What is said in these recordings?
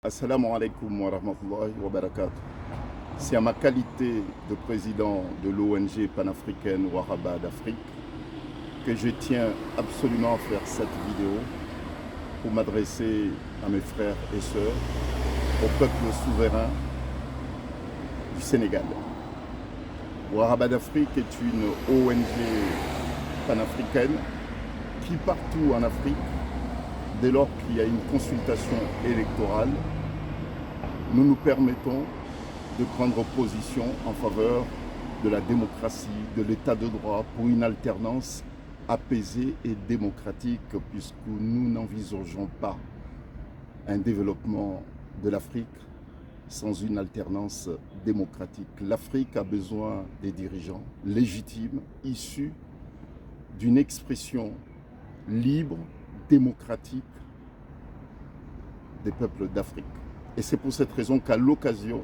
Assalamu alaikum wa rahmatullahi wa barakatuh. C'est à ma qualité de président de l'ONG panafricaine Waraba d'Afrique que je tiens absolument à faire cette vidéo pour m'adresser à mes frères et sœurs, au peuple souverain du Sénégal. Waraba d'Afrique est une ONG panafricaine qui partout en Afrique, dès lors qu'il y a une consultation électorale, nous permettons de prendre position en faveur de la démocratie, de l'état de droit, pour une alternance apaisée et démocratique, puisque nous n'envisageons pas un développement de l'Afrique sans une alternance démocratique. L'Afrique a besoin des dirigeants légitimes, issus d'une expression libre, démocratique des peuples d'Afrique. Et c'est pour cette raison qu'à l'occasion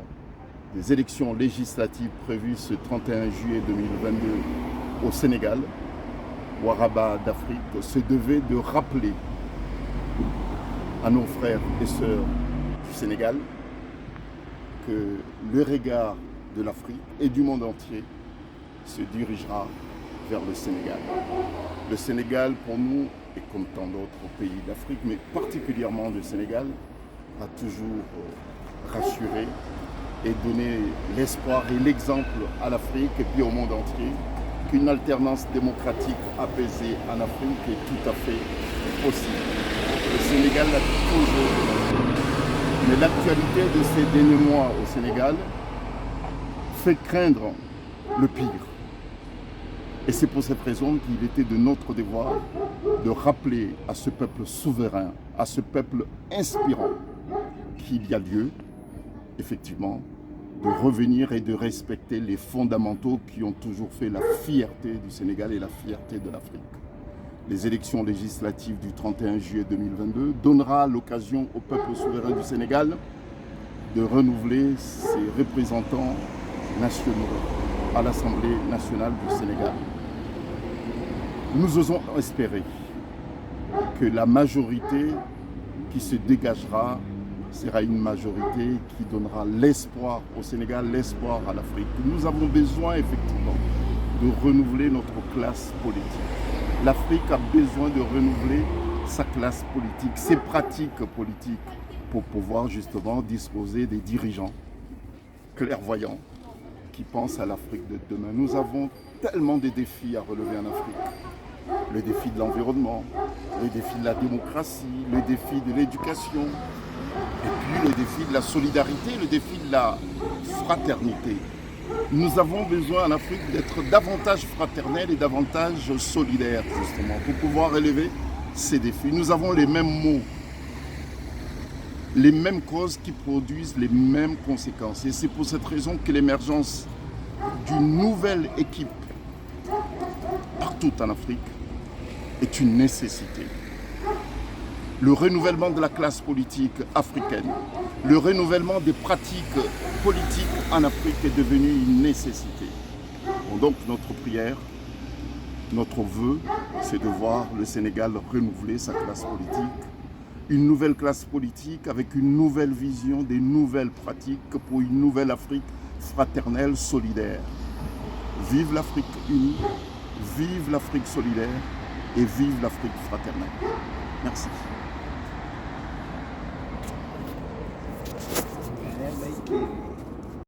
des élections législatives prévues ce 31 juillet 2022 au Sénégal, Waraba d'Afrique se devait de rappeler à nos frères et sœurs du Sénégal que le regard de l'Afrique et du monde entier se dirigera vers le Sénégal. Le Sénégal, pour nous, et comme tant d'autres pays d'Afrique, mais particulièrement le Sénégal, a toujours rassuré et donné l'espoir et l'exemple à l'Afrique et puis au monde entier qu'une alternance démocratique apaisée en Afrique est tout à fait possible. Le Sénégal l'a toujours démontré. Mais l'actualité de ces derniers mois au Sénégal fait craindre le pire. Et c'est pour cette raison qu'il était de notre devoir de rappeler à ce peuple souverain, à ce peuple inspirant, qu'il y a lieu, effectivement, de revenir et de respecter les fondamentaux qui ont toujours fait la fierté du Sénégal et la fierté de l'Afrique. Les élections législatives du 31 juillet 2022 donnera l'occasion au peuple souverain du Sénégal de renouveler ses représentants nationaux à l'Assemblée nationale du Sénégal. Nous osons espérer que la majorité qui se dégagera sera une majorité qui donnera l'espoir au Sénégal, l'espoir à l'Afrique. Nous avons besoin effectivement de renouveler notre classe politique. L'Afrique a besoin de renouveler sa classe politique, ses pratiques politiques, pour pouvoir justement disposer des dirigeants clairvoyants qui pensent à l'Afrique de demain. Nous avons tellement de défis à relever en Afrique. Le défi de l'environnement, le défi de la démocratie, le défi de l'éducation, et puis le défi de la solidarité, le défi de la fraternité. Nous avons besoin en Afrique d'être davantage fraternels et davantage solidaires, justement, pour pouvoir relever ces défis. Nous avons les mêmes maux, les mêmes causes qui produisent les mêmes conséquences. Et c'est pour cette raison que l'émergence d'une nouvelle équipe partout en Afrique est une nécessité. Le renouvellement de la classe politique africaine, le renouvellement des pratiques politiques en Afrique est devenu une nécessité. Donc notre prière, notre vœu, c'est de voir le Sénégal renouveler sa classe politique, une nouvelle classe politique avec une nouvelle vision, des nouvelles pratiques pour une nouvelle Afrique fraternelle, solidaire. Vive l'Afrique unie, vive l'Afrique solidaire et vive l'Afrique fraternelle. Merci.